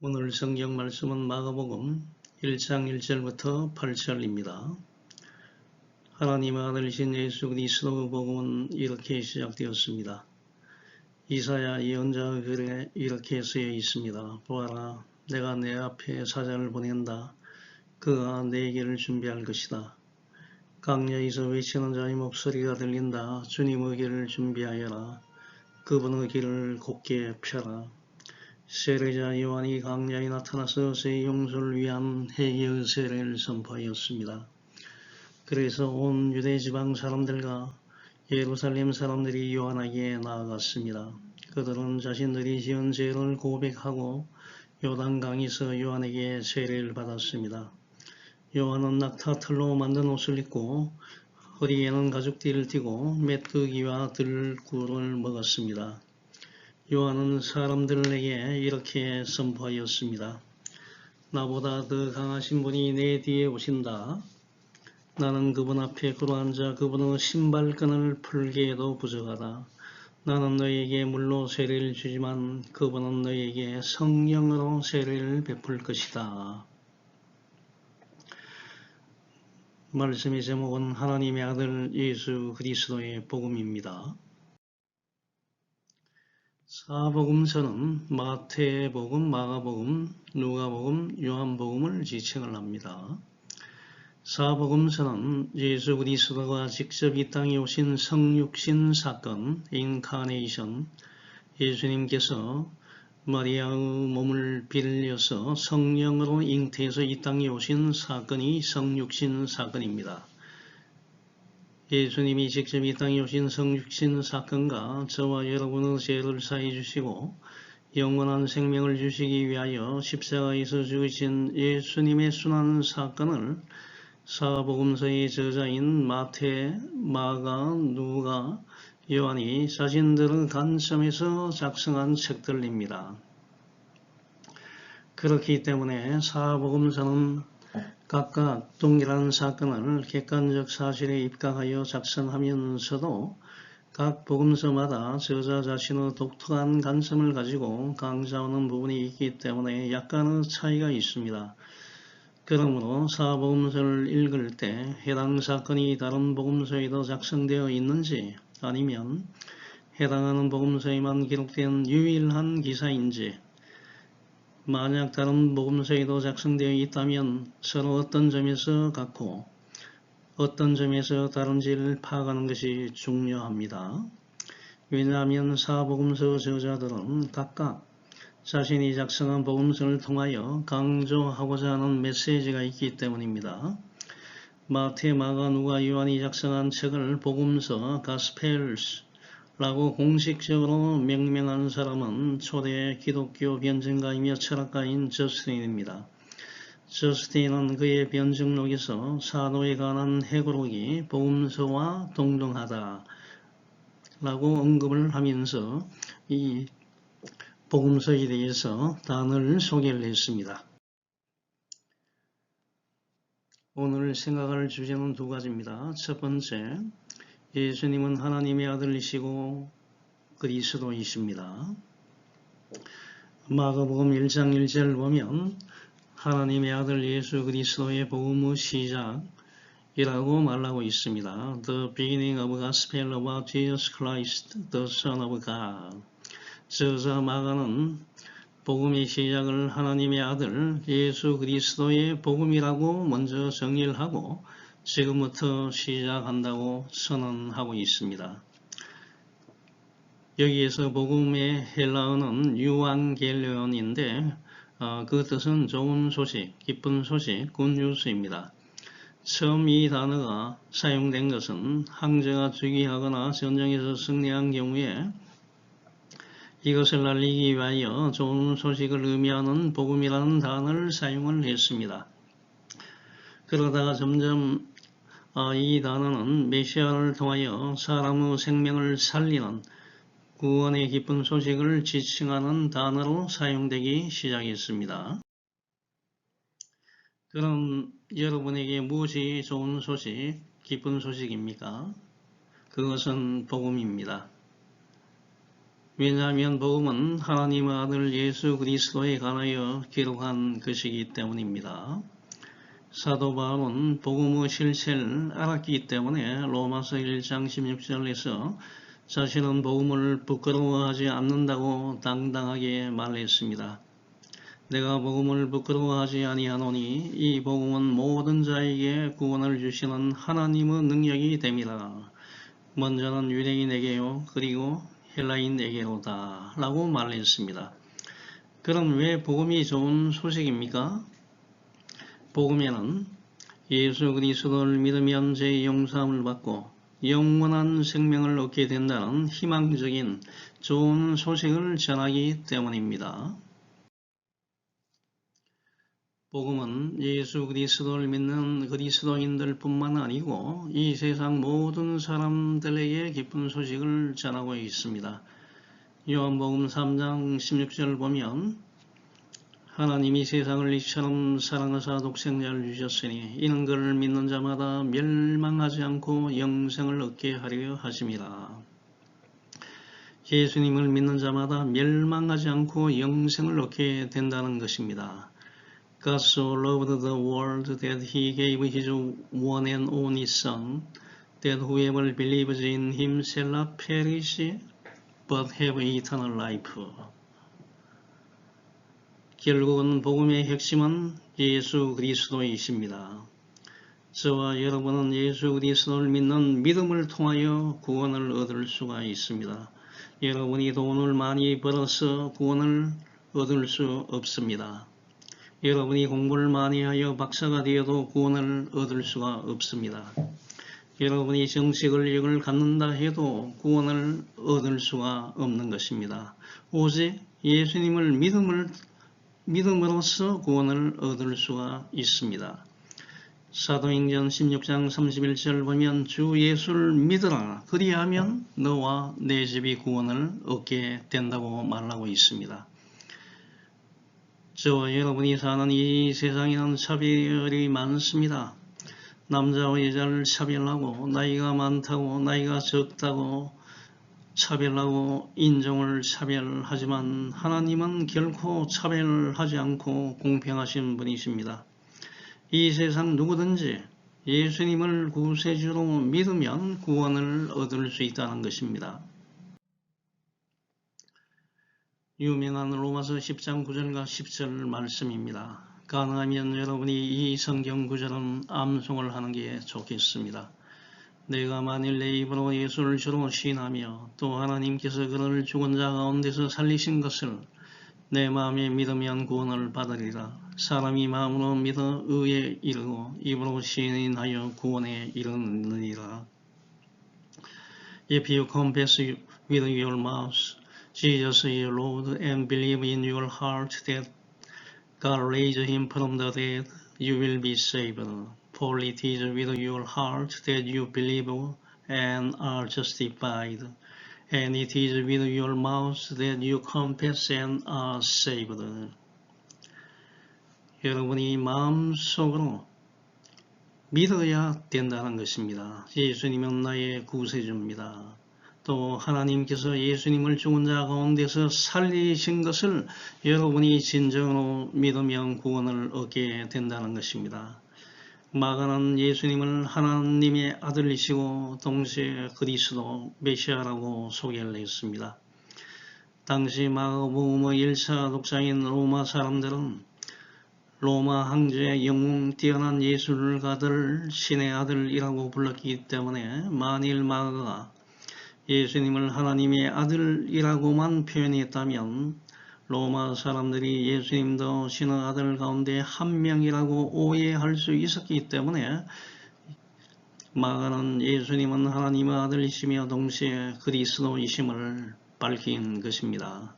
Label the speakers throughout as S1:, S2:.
S1: 오늘 성경 말씀은 마가복음 1장 1절부터 8절입니다. 하나님의 아들이신 예수 그리스도의 복음은 이렇게 시작되었습니다. 이사야 예언자의 글에 이렇게 쓰여 있습니다. 보아라, 내가 내 앞에 사자를 보낸다. 그가 내 길을 준비할 것이다. 강야에서 외치는 자의 목소리가 들린다. 주님의 길을 준비하여라. 그분의 길을 곧게 펴라. 세례자 요한이 강야에 나타나서 새 용서를 위한 회개의 세례를 선포하였습니다. 그래서 온 유대 지방 사람들과 예루살렘 사람들이 요한에게 나아갔습니다. 그들은 자신들이 지은 죄를 고백하고 요단강에서 요한에게 세례를 받았습니다. 요한은 낙타털로 만든 옷을 입고 허리에는 가죽띠를 띠고 메뚜기와 들꿀을 먹었습니다. 요한은 사람들에게 이렇게 선포하였습니다. 나보다 더 강하신 분이 내 뒤에 오신다. 나는 그분 앞에 걸어앉아 그분의 신발끈을 풀기에도 부족하다. 나는 너에게 물로 세례를 주지만 그분은 너에게 성령으로 세례를 베풀 것이다. 말씀의 제목은 하나님의 아들 예수 그리스도의 복음입니다. 사복음서는 마태복음, 마가복음, 누가복음, 요한복음을 지칭을 합니다. 사복음서는 예수 그리스도가 직접 이 땅에 오신 성육신 사건, 인카네이션, 예수님께서 마리아의 몸을 빌려서 성령으로 잉태해서 이 땅에 오신 사건이 성육신 사건입니다. 예수님이 직접 이 땅에 오신 성육신 사건과 저와 여러분의 죄를 사해 주시고 영원한 생명을 주시기 위하여 십자가에서 죽으신 예수님의 순환 사건을 사복음서의 저자인 마태, 마가, 누가, 요한이 자신들의 관점에서 작성한 책들입니다. 그렇기 때문에 사복음서는 각각 동일한 사건을 객관적 사실에 입각하여 작성하면서도 각 복음서마다 저자 자신의 독특한 관점을 가지고 강조하는 부분이 있기 때문에 약간의 차이가 있습니다. 그러므로 사복음서를 읽을 때 해당 사건이 다른 복음서에도 작성되어 있는지 아니면 해당하는 복음서에만 기록된 유일한 기사인지 만약 다른 복음서에도 작성되어 있다면 서로 어떤 점에서 같고 어떤 점에서 다른지를 파악하는 것이 중요합니다. 왜냐하면 사복음서 저자들은 각각 자신이 작성한 복음서를 통하여 강조하고자 하는 메시지가 있기 때문입니다. 마태, 마가, 누가, 요한이 작성한 책을 복음서, 가스펠스 라고 공식적으로 명명한 사람은 초대 기독교 변증가이며 철학가인 저스틴입니다. 저스틴은 그의 변증록에서 사도에 관한 해고록이 복음서와 동등하다 라고 언급을 하면서 이 복음서에 대해서 단어를 소개를 했습니다. 오늘 생각할 주제는 두 가지입니다. 첫 번째, 예수님은 하나님의 아들이시고 그리스도이십니다. 마가복음 1장 1절 보면 하나님의 아들 예수 그리스도의 복음의 시작이라고 말하고 있습니다. The beginning of gospel about Jesus Christ, the Son of God. 저자 마가는 복음의 시작을 하나님의 아들 예수 그리스도의 복음이라고 먼저 정의를 하고 지금부터 시작한다고 선언하고 있습니다. 여기에서 복음의 헬라어는 유앙겔리온인데 그 뜻은 좋은 소식, 기쁜 소식, 굿뉴스입니다. 처음 이 단어가 사용된 것은 황제가 즉위하거나 전쟁에서 승리한 경우에 이것을 알리기 위하여 좋은 소식을 의미하는 복음이라는 단어를 사용을 했습니다. 그러다가 점점 이 단어는 메시아를 통하여 사람의 생명을 살리는 구원의 기쁜 소식을 지칭하는 단어로 사용되기 시작했습니다. 그럼 여러분에게 무엇이 좋은 소식, 기쁜 소식입니까? 그것은 복음입니다. 왜냐하면 복음은 하나님의 아들 예수 그리스도에 관하여 기록한 것이기 때문입니다. 사도 바울은 복음의 실체를 알았기 때문에 로마서 1장 16절에서 자신은 복음을 부끄러워하지 않는다고 당당하게 말했습니다. 내가 복음을 부끄러워하지 아니하노니 이 복음은 모든 자에게 구원을 주시는 하나님의 능력이 됨이라. 먼저는 유대인에게요 그리고 헬라인에게로다 라고 말했습니다. 그럼 왜 복음이 좋은 소식입니까? 복음에는 예수 그리스도를 믿으면 죄의 용서함을 받고 영원한 생명을 얻게 된다는 희망적인 좋은 소식을 전하기 때문입니다. 복음은 예수 그리스도를 믿는 그리스도인들 뿐만 아니고 이 세상 모든 사람들에게 기쁜 소식을 전하고 있습니다. 요한복음 3장 16절 보면 하나님이 세상을 이처럼 사랑하사 독생자를 주셨으니 이는 그를 믿는 자마다 멸망하지 않고 영생을 얻게 하려 하심이라. 예수님을 믿는 자마다 멸망하지 않고 영생을 얻게 된다는 것입니다. God so loved the world that he gave his one and only Son, that whoever believes in him shall not perish, but have eternal life. 결국은 복음의 핵심은 예수 그리스도이십니다. 저와 여러분은 예수 그리스도를 믿는 믿음을 통하여 구원을 얻을 수가 있습니다. 여러분이 돈을 많이 벌어서 구원을 얻을 수 없습니다. 여러분이 공부를 많이 하여 박사가 되어도 구원을 얻을 수가 없습니다. 여러분이 정치권력을 갖는다 해도 구원을 얻을 수가 없는 것입니다. 오직 예수님을 믿음으로써 구원을 얻을 수가 있습니다. 사도행전 16장 31절 보면 주 예수를 믿으라 그리하면 너와 내 집이 구원을 얻게 된다고 말하고 있습니다. 저와 여러분이 사는 이 세상에는 차별이 많습니다. 남자와 여자를 차별하고 나이가 많다고 나이가 적다고 차별하고 인종을 차별하지만 하나님은 결코 차별하지 않고 공평하신 분이십니다. 이 세상 누구든지 예수님을 구세주로 믿으면 구원을 얻을 수 있다는 것입니다. 유명한 로마서 10장 9절과 10절 말씀입니다. 가능하면 여러분이 이 성경 구절은 암송을 하는 게 좋겠습니다. 내가 만일 내 입으로 예수를 주로 시인하며 또 하나님께서 그를 죽은 자 가운데서 살리신 것을 내 마음에 믿으면 구원을 받으리라. 사람이 마음으로 믿어 의에 이르고 입으로 시인하여 구원에 이르느니라. If you confess with your mouth Jesus is Lord and believe in your heart that God raised him from the dead, you will be saved. For it is with your heart that you believe and are justified, and it is with your mouth that you confess and are saved. 여러분이 마음속으로 믿어야 된다는 것입니다. 예수님은 나의 구세주입니다. 또 하나님께서 예수님을 죽은 자 가운데서 살리신 것을 여러분이 진정으로 믿으면 구원을 얻게 된다는 것입니다. 마가는 예수님을 하나님의 아들이시고 동시에 그리스도 메시아라고 소개를 했습니다. 당시 마가복음의 1차 독자인 로마 사람들은 로마 황제의 영웅 뛰어난 예술가들을 신의 아들이라고 불렀기 때문에 만일 마가가 예수님을 하나님의 아들이라고만 표현했다면 로마 사람들이 예수님도 신의 아들 가운데 한 명이라고 오해할 수 있었기 때문에 마가는 예수님은 하나님의 아들이시며 동시에 그리스도이심을 밝힌 것입니다.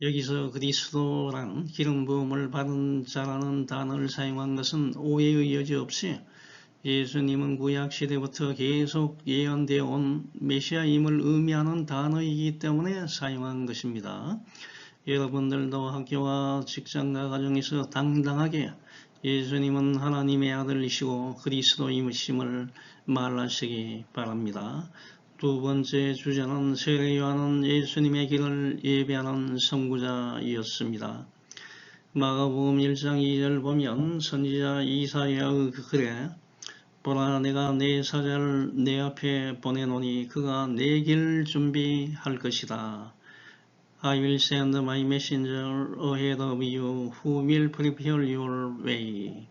S1: 여기서 그리스도랑 기름 부음을 받은 자라는 단어를 사용한 것은 오해의 여지 없이 예수님은 구약시대부터 계속 예언되어 온 메시아임을 의미하는 단어이기 때문에 사용한 것입니다. 여러분들도 학교와 직장과 가정에서 당당하게 예수님은 하나님의 아들이시고 그리스도임을 말하시기 바랍니다. 두 번째 주제는 세례 요한은 예수님의 길을 예배하는 선구자이었습니다. 마가복음 1장 2절 보면 선지자 이사야의 글에 보라 내가 내 사자를 내 앞에 보내노니 그가 내 길 준비할 것이다. I will send my messenger ahead of you who will prepare your way.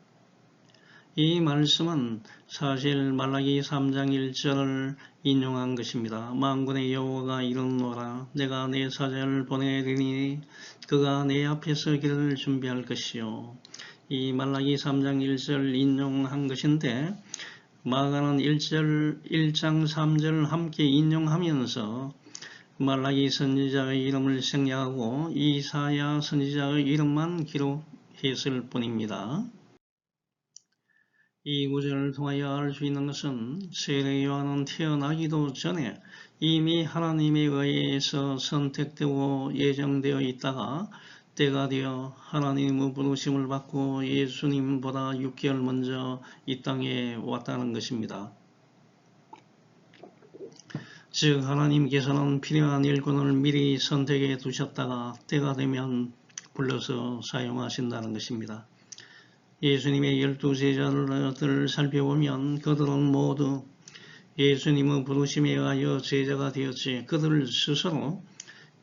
S1: 이 말씀은 사실 말라기 3장 1절을 인용한 것입니다. 만군의 여호와가 이르노라 내가 내 사자를 보내리니 그가 내 앞에서 길을 준비할 것이요. 이 말라기 3장 1절 인용한 것인데 마가는 1장 3절 함께 인용하면서 말라기 선지자의 이름을 생략하고 이사야 선지자의 이름만 기록했을 뿐입니다. 이 구절을 통하여 알 수 있는 것은 세례 요한은 태어나기도 전에 이미 하나님에 의해서 선택되고 예정되어 있다가 때가 되어 하나님의 부르심을 받고 예수님보다 6개월 먼저 이 땅에 왔다는 것입니다. 즉 하나님께서는 필요한 일꾼을 미리 선택해 두셨다가 때가 되면 불러서 사용하신다는 것입니다. 예수님의 12제자들을 살펴보면 그들은 모두 예수님의 부르심에 의하여 제자가 되었지 그들 스스로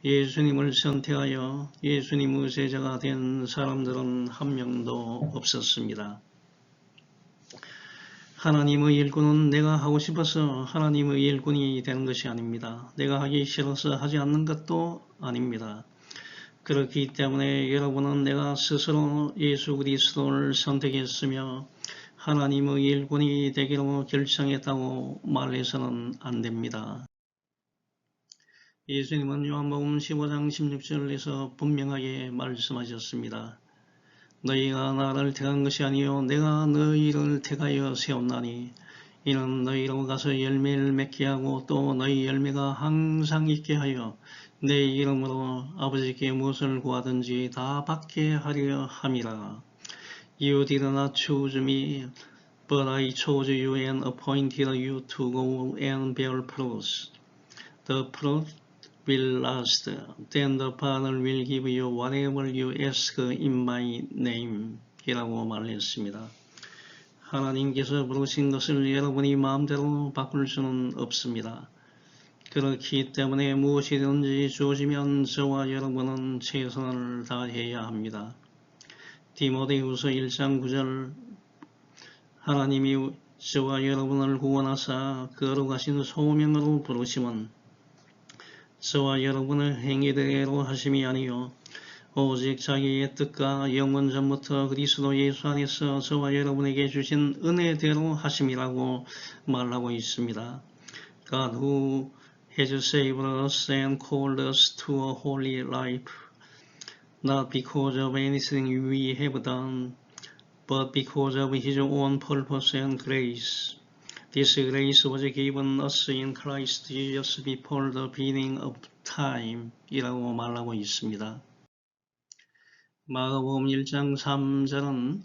S1: 예수님을 선택하여 예수님의 제자가 된 사람들은 한 명도 없었습니다. 하나님의 일꾼은 내가 하고 싶어서 하나님의 일꾼이 되는 것이 아닙니다. 내가 하기 싫어서 하지 않는 것도 아닙니다. 그렇기 때문에 여러분은 내가 스스로 예수 그리스도를 선택했으며 하나님의 일꾼이 되기로 결정했다고 말해서는 안 됩니다. 예수님은 요한복음 15장 16절에서 분명하게 말씀하셨습니다. 너희가 나를 택한 것이 아니요 내가 너희를 택하여 세웠나니 이는 너희로 가서 열매를 맺게 하고 또 너희 열매가 항상 있게 하여 내 이름으로 아버지께 무엇을 구하든지 다 받게 하려 함이라. You did not choose me, but I chose you and appointed you to go and bear fruit. The fruit will last. Then the Father will give you whatever you ask in my name. 이라고 말했습니다. 하나님께서 부르신 것을 여러분이 마음대로 바꿀 수는 없습니다. 그렇기 때문에 무엇이든지 주어지면 저와 여러분은 최선을 다해야 합니다. 디모데후서 1장 9절 하나님이 저와 여러분을 구원하사 거룩하신 소명으로 부르심은 저와 여러분의 행위대로 하심이 아니요 오직 자기의 뜻과 영원 전부터 그리스도 예수 안에서 저와 여러분에게 주신 은혜대로 하심이라고 말하고 있습니다. God who has saved us and called us to a holy life, not because of anything we have done, but because of His own purpose and grace. This grace was given us in Christ Jesus before the beginning of time 이라고 말하고 있습니다. 마가복음 1장 3절은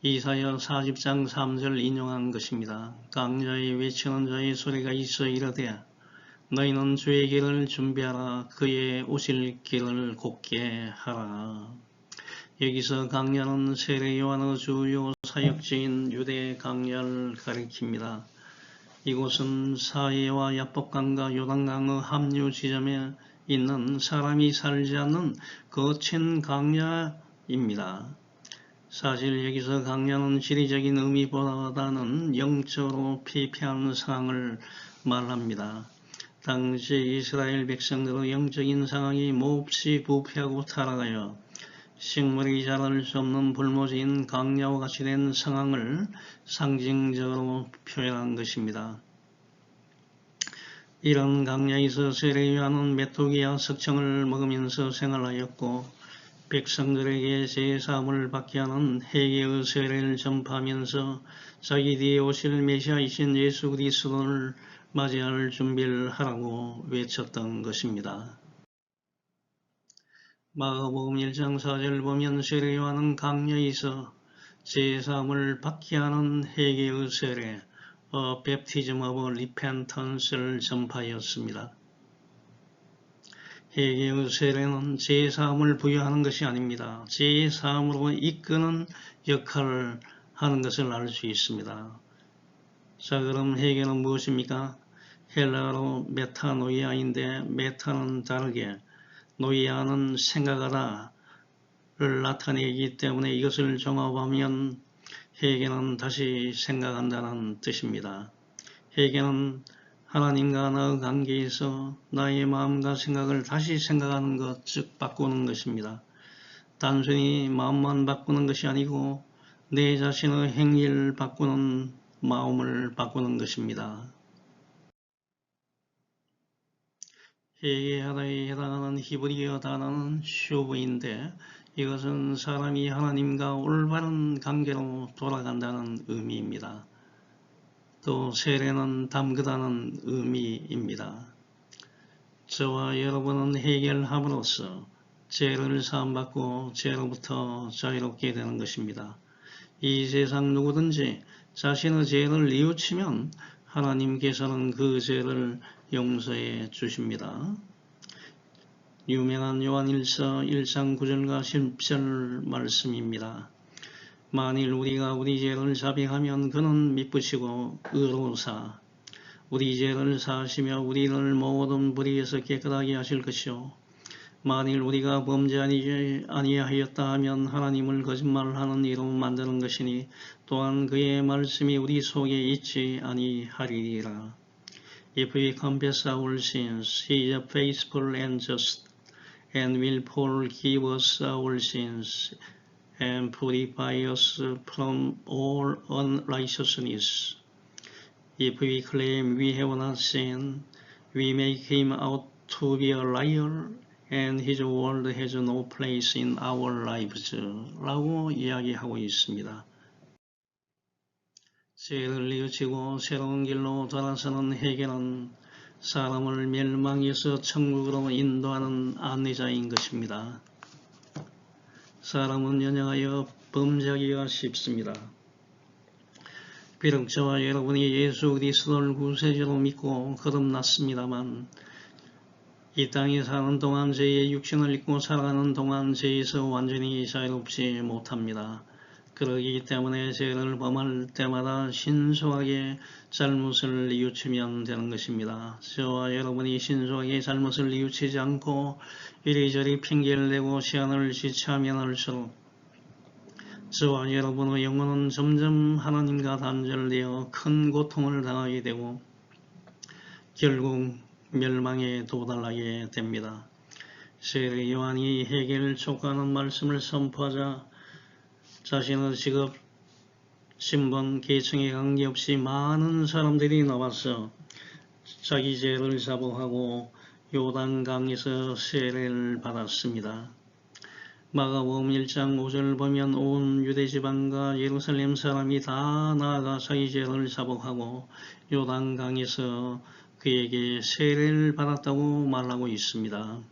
S1: 이사야 40장 3절 인용한 것입니다. 강자의 외치는 자의 소리가 있어 이르되 너희는 주의 길을 준비하라 그의 오실 길을 곧게 하라. 여기서 강야는 세례 요한의 주요 사역지인 유대 강야를 가리킵니다. 이곳은 사해와 야복강과 요단강의 합류 지점에 있는 사람이 살지 않는 거친 강야입니다. 사실 여기서 강야는 지리적인 의미보다는 영적으로 피폐한 상황을 말합니다. 당시 이스라엘 백성들의 영적인 상황이 몹시 부패하고 타락하여 식물이 자랄 수 없는 불모지인 강야와 같이 된 상황을 상징적으로 표현한 것입니다. 이런 강야에서 세례 요한은 메뚜기와 석청을 먹으면서 생활하였고 백성들에게 제사함을 받게 하는 회개의 세례를 전파하면서 자기 뒤에 오실 메시아이신 예수 그리스도를 맞이할 준비를 하라고 외쳤던 것입니다. 마가복음 1장 4절 보면 세례 요한은 강야에서 제사함을 받게 하는 회개의 세례, Baptism of Repentance를 전파하였습니다. 회개의 세례는 제사함을 부여하는 것이 아닙니다. 제사함으로 이끄는 역할을 하는 것을 알 수 있습니다. 자, 그럼 회개는 무엇입니까? 헬라어로 메타노이아인데 메타는 다르게 노이아는 생각하다를 나타내기 때문에 이것을 종합하면 회개는 다시 생각한다는 뜻입니다. 회개는 하나님과 나의 관계에서 나의 마음과 생각을 다시 생각하는 것, 즉 바꾸는 것입니다. 단순히 마음만 바꾸는 것이 아니고 내 자신의 행위를 바꾸는 마음을 바꾸는 것입니다. 회개하다에 해당하는 히브리어 단어는 슈브인데 이것은 사람이 하나님과 올바른 관계로 돌아간다는 의미입니다. 또 세례는 담그다는 의미입니다. 저와 여러분은 해결함으로써 죄를 사함받고 죄로부터 자유롭게 되는 것입니다. 이 세상 누구든지 자신의 죄를 뉘우치면 하나님께서는 그 죄를 용서해 주십니다. 유명한 요한일서 1장 9절과 10절 말씀입니다. 만일 우리가 우리 죄를 자백하면 그는 믿으시고 의로우사 우리 죄를 사하시며 우리를 모든 불의에서 깨끗하게 하실 것이요 만일 우리가 범죄하지 아니하였다 하면 하나님을 거짓말하는 이로 만드는 것이니 또한 그의 말씀이 우리 속에 있지 아니하리라. If we confess our sins, He is faithful and just, and will forgive us our sins, and purify us from all unrighteousness. If we claim we have not sinned, we make Him out to be a liar, and His word has no place in our lives. 라고 이야기하고 있습니다. 죄를 뉘우치고 새로운 길로 돌아서는 회개는 사람을 멸망에서 천국으로 인도하는 안내자인 것입니다. 사람은 연약하여 범죄하기가 쉽습니다. 비록 저와 여러분이 예수 그리스도를 구세주로 믿고 거듭났습니다만 이 땅에 사는 동안 죄의 육신을 입고 살아가는 동안 죄에서 완전히 자유롭지 못합니다. 그러기 때문에 죄를 범할 때마다 신속하게 잘못을 뉘우치면 되는 것입니다. 저와 여러분이 신속하게 잘못을 뉘우치지 않고 이리저리 핑계를 대고 시간을 지체하면 할수록 저와 여러분의 영혼은 점점 하나님과 단절되어 큰 고통을 당하게 되고 결국 멸망에 도달하게 됩니다. 세례 요한이 회개를 촉구하는 말씀을 선포하자 자신의 직업, 신분, 계층에 관계없이 많은 사람들이 나와서 자기 죄를 자복하고 요단강에서 세례를 받았습니다. 마가복음 1장 5절 보면 온 유대지방과 예루살렘 사람이 다 나아가 자기 죄를 자복하고 요단강에서 그에게 세례를 받았다고 말하고 있습니다.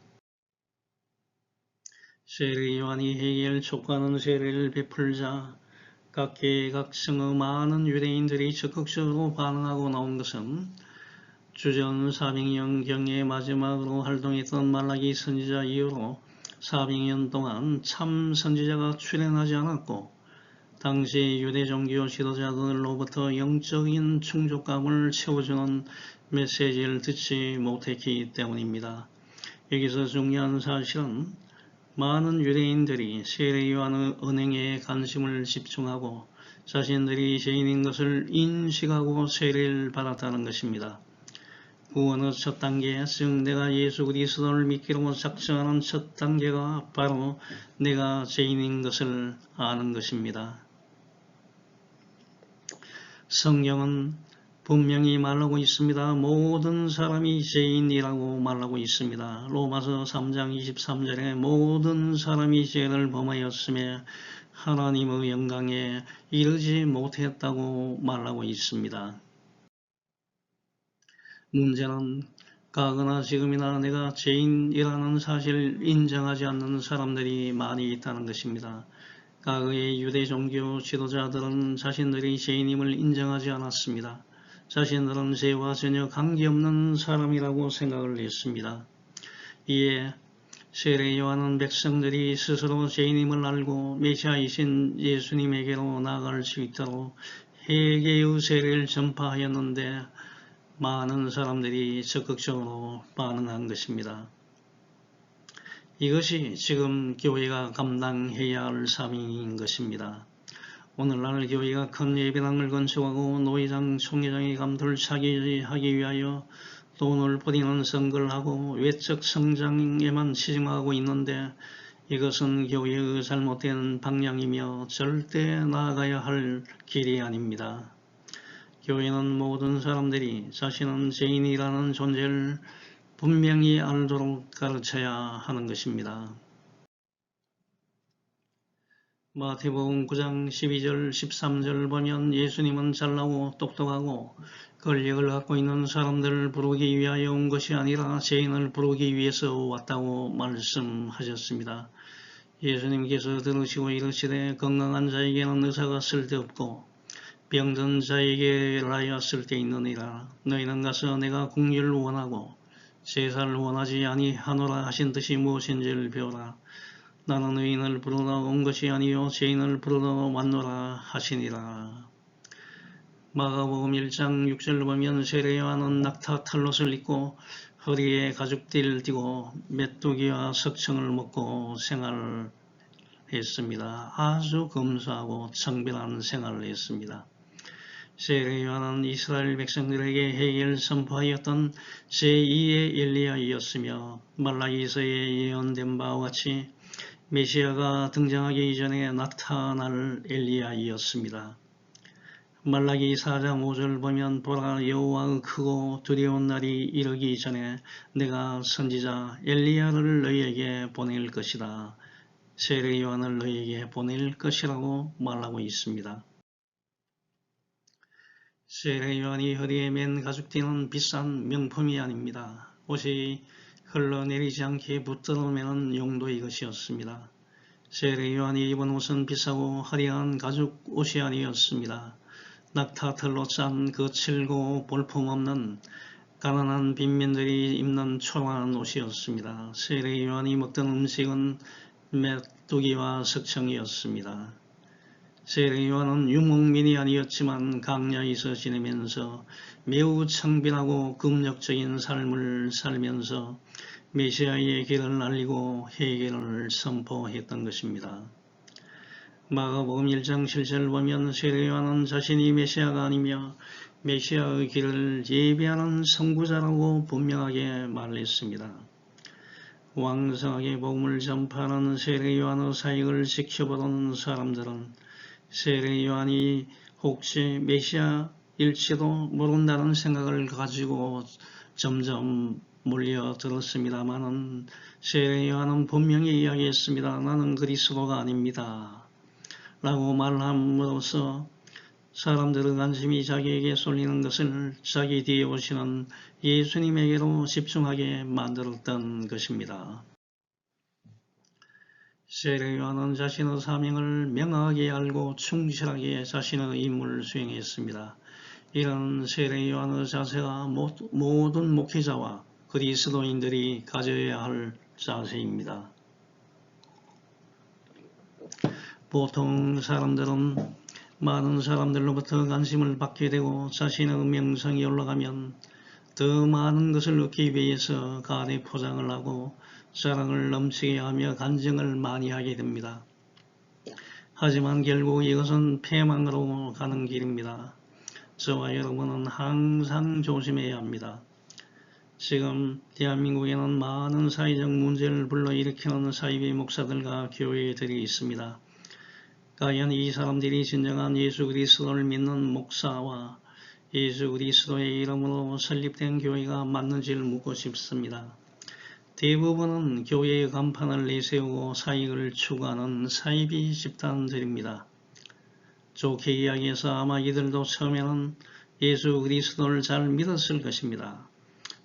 S1: 세례 요한이 회개를 촉구하는 세례를 베풀자 각계각층의 많은 유대인들이 적극적으로 반응하고 나온 것은 주전 400년경에 마지막으로 활동했던 말라기 선지자 이후로 400년 동안 참 선지자가 출현하지 않았고 당시 유대 종교 지도자들로부터 영적인 충족감을 채워주는 메시지를 듣지 못했기 때문입니다. 여기서 중요한 사실은 많은 유대인들이 세례 요한의 언행에 관심을 집중하고 자신들이 죄인인 것을 인식하고 세례를 받았다는 것입니다. 구원의 첫 단계, 즉 내가 예수 그리스도를 믿기로 작정하는 첫 단계가 바로 내가 죄인인 것을 아는 것입니다. 성경은 분명히 말하고 있습니다. 모든 사람이 죄인이라고 말하고 있습니다. 로마서 3장 23절에 모든 사람이 죄를 범하였으며 하나님의 영광에 이르지 못했다고 말하고 있습니다. 문제는 과거나 지금이나 내가 죄인이라는 사실을 인정하지 않는 사람들이 많이 있다는 것입니다. 과거의 유대 종교 지도자들은 자신들이 죄인임을 인정하지 않았습니다. 자신들은 죄와 전혀 관계없는 사람이라고 생각을 했습니다. 이에 세례 요한은 백성들이 스스로 죄인임을 알고 메시아이신 예수님에게로 나아갈 수 있도록 회개의 세례를 전파하였는데 많은 사람들이 적극적으로 반응한 것입니다. 이것이 지금 교회가 감당해야 할 사명인 것입니다. 오늘날 교회가 큰 예배당을 건축하고 노회장, 총회장의 감도를 차지하기 위하여 돈을 뿌리는 선거를 하고 외적 성장에만 치중하고 있는데 이것은 교회의 잘못된 방향이며 절대 나아가야 할 길이 아닙니다. 교회는 모든 사람들이 자신은 죄인이라는 존재를 분명히 알도록 가르쳐야 하는 것입니다. 마태복음 9장 12절 13절 보면 예수님은 잘나고 똑똑하고 권력을 갖고 있는 사람들을 부르기 위하여 온 것이 아니라 죄인을 부르기 위해서 왔다고 말씀하셨습니다. 예수님께서 들으시고 이르시되 건강한 자에게는 의사가 쓸데없고 병든 자에게라야 쓸데있느니라. 너희는 가서 내가 긍휼을 원하고 제사를 원하지 아니하노라 하신 뜻이 무엇인지를 배우라. 나는 의인을 부르러 온 것이 아니요 죄인을 부르러 왔노라 하시니라. 마가복음 1장 6절을 보면 세례 요한은 낙타 털옷을 입고 허리에 가죽띠를 띠고 메뚜기와 석청을 먹고 생활을 했습니다. 아주 검소하고 청결한 생활을 했습니다. 세례 요한은 이스라엘 백성들에게 회개를 선포하였던 제2의 엘리야이었으며 말라기서에 예언된 바와 같이 메시아가 등장하기 이전에 나타날 엘리야이었습니다. 말라기 4장 5절 보면 보라 여호와의 크고 두려운 날이 이르기 전에 내가 선지자 엘리야를 너희에게 보낼 것이다. 세례 요한을 너희에게 보낼 것이라고 말하고 있습니다. 세례 요한이 허리에 맨 가죽띠는 비싼 명품이 아닙니다. 옷이 흘러내리지 않게 붙들어 매는 용도의 것이었습니다. 세례 요한이 입은 옷은 비싸고 화려한 가죽 옷이 아니었습니다. 낙타털로 짠 거칠고 볼품없는 가난한 빈민들이 입는 초라한 옷이었습니다. 세례 요한이 먹던 음식은 메뚜기와 석청이었습니다. 세례 요한은 유목민이 아니었지만 강야에서 지내면서 매우 청빈하고 금욕적인 삶을 살면서 메시아의 길을 알리고 회개를 선포했던 것입니다. 마가복음 1장 7절을 보면 세례 요한은 자신이 메시아가 아니며 메시아의 길을 예비하는 선구자라고 분명하게 말했습니다. 왕성하게 복음을 전파하는 세례 요한의 사역을 지켜보던 사람들은 세례 요한이 혹시 메시아일지도 모른다는 생각을 가지고 점점 몰려들었습니다마는 세례 요한은 분명히 이야기했습니다. 나는 그리스도가 아닙니다. 라고 말함으로써 사람들의 관심이 자기에게 쏠리는 것을 자기 뒤에 오시는 예수님에게로 집중하게 만들었던 것입니다. 세례 요한은 자신의 사명을 명확하게 알고 충실하게 자신의 임무를 수행했습니다. 이런 세례 요한의 자세가 모든 목회자와 그리스도인들이 가져야 할 자세입니다. 보통 사람들은 많은 사람들로부터 관심을 받게 되고 자신의 명성이 올라가면 더 많은 것을 얻기 위해서 가대 포장을 하고 자랑을 넘치게 하며 간증을 많이 하게 됩니다. 하지만 결국 이것은 패망으로 가는 길입니다. 저와 여러분은 항상 조심해야 합니다. 지금 대한민국에는 많은 사회적 문제를 불러일으키는 사이비 목사들과 교회들이 있습니다. 과연 이 사람들이 진정한 예수 그리스도를 믿는 목사와 예수 그리스도의 이름으로 설립된 교회가 맞는지를 묻고 싶습니다. 대부분은 교회의 간판을 내세우고 사익을 추구하는 사이비 집단들입니다. 좋게 이야기해서 아마 이들도 처음에는 예수 그리스도를 잘 믿었을 것입니다.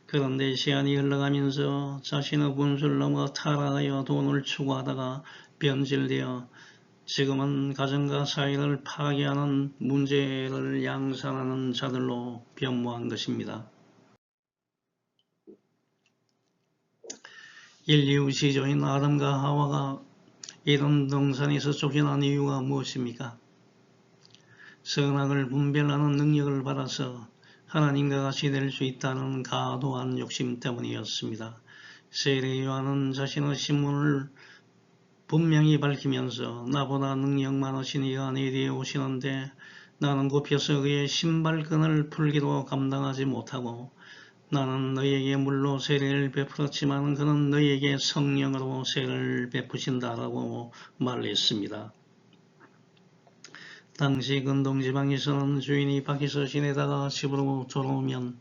S1: 그런데 시간이 흘러가면서 자신의 분수를 넘어 타락하여 돈을 추구하다가 변질되어 지금은 가정과 사회를 파괴하는 문제를 양산하는 자들로 변모한 것입니다. 인류 시조인 아담과 하와가 이런 동산에서 쫓겨난 이유가 무엇입니까? 선악을 분별하는 능력을 받아서 하나님과 같이 될 수 있다는 과도한 욕심 때문이었습니다. 세례 요한은 자신의 신분을 분명히 밝히면서 나보다 능력 많으신 이가 내 뒤에 오시는데 나는 굽혀서 그의 신발끈을 풀기도 감당하지 못하고 나는 너희에게 물로 세례를 베풀었지만 그는 너희에게 성령으로 세례를 베푸신다라고 말했습니다. 당시 근동지방에서는 주인이 밖에서 지내다가 집으로 돌아오면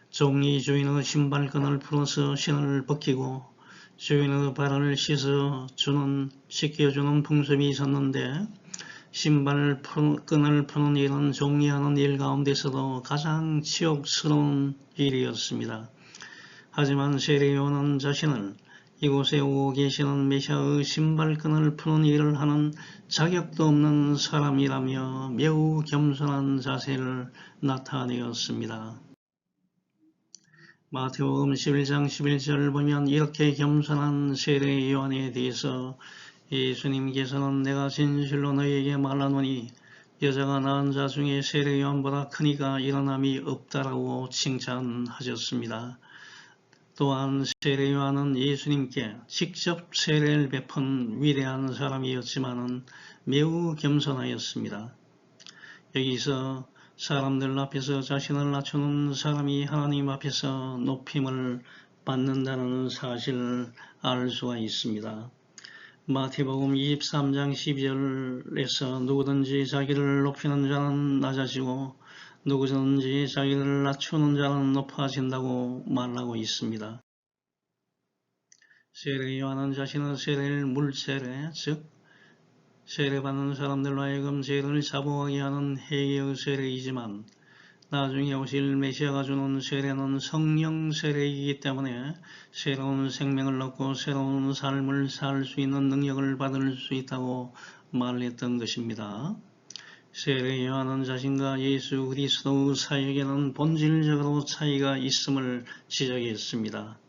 S1: 종이 주인의 신발끈을 풀어서 신을 벗기고 주인의 발을 씻겨주는 풍습이 있었는데 신발끈을 푸는 일은 종이 하는 일 가운데서도 가장 치욕스러운 일이었습니다. 하지만 세례 요한은 자신을 이곳에 오고 계시는 메시아의 신발끈을 푸는 일을 하는 자격도 없는 사람이라며 매우 겸손한 자세를 나타내었습니다. 마태복음 11장 11절을 보면 이렇게 겸손한 세례 요한에 대해서 예수님께서는 내가 진실로 너희에게 말하노니 여자가 낳은 자 중에 세례 요한보다 크니가 일어남이 없다라고 칭찬하셨습니다. 또한 세례 요한은 예수님께 직접 세례를 베푼 위대한 사람이었지만 매우 겸손하였습니다. 여기서 사람들 앞에서 자신을 낮추는 사람이 하나님 앞에서 높임을 받는다는 사실을 알 수가 있습니다. 마태복음 23장 12절에서 누구든지 자기를 높이는 자는 낮아지고 누구든지 자기를 낮추는 자는 높아진다고 말하고 있습니다. 세례 요한은 자신의 세례를 물세례, 즉 세례받는 사람들로 하여금 죄를 자복하게 하는 회개의 세례이지만 나중에 오실 메시아가 주는 세례는 성령 세례이기 때문에 새로운 생명을 얻고 새로운 삶을 살 수 있는 능력을 받을 수 있다고 말했던 것입니다. 세례 요한은 자신과 예수 그리스도의 사역에는 본질적으로 차이가 있음을 지적했습니다.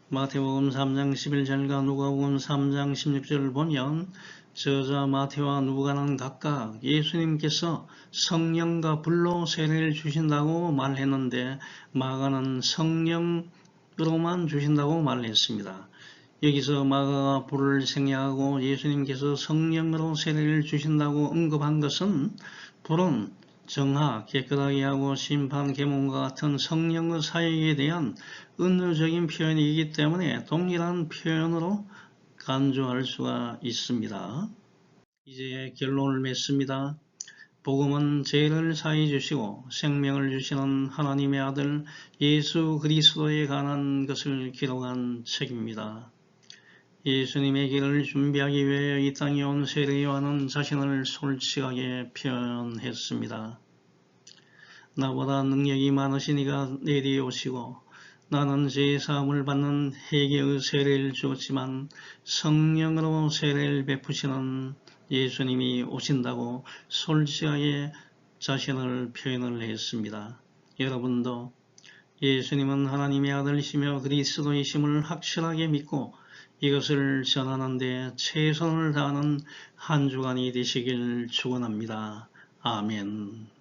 S1: 마태복음 3장 11절과 누가복음 3장 16절을 보면 저자 마태와 누가는 각각 예수님께서 성령과 불로 세례를 주신다고 말했는데 마가는 성령으로만 주신다고 말했습니다. 여기서 마가가 불을 생략하고 예수님께서 성령으로 세례를 주신다고 언급한 것은 불은 정하, 깨끗하게 하고 심판, 계몽과 같은 성령의 사역에 대한 은유적인 표현이기 때문에 동일한 표현으로 간주할 수가 있습니다. 이제 결론을 맺습니다. 복음은 죄를 사해 주시고 생명을 주시는 하나님의 아들 예수 그리스도에 관한 것을 기록한 책입니다. 예수님의 길을 준비하기 위해 이 땅에 온 세례 요한은 자신을 솔직하게 표현했습니다. 나보다 능력이 많으신 이가 내 뒤에 오시고 나는 죄 사함을 받는 회개의 세례를 주었지만 성령으로 세례를 베푸시는 예수님이 오신다고 솔직하게 자신을 표현을 했습니다. 여러분도 예수님은 하나님의 아들이시며 그리스도이심을 확실하게 믿고 이것을 전하는 데 최선을 다하는 한 주간이 되시길 축원합니다. 아멘.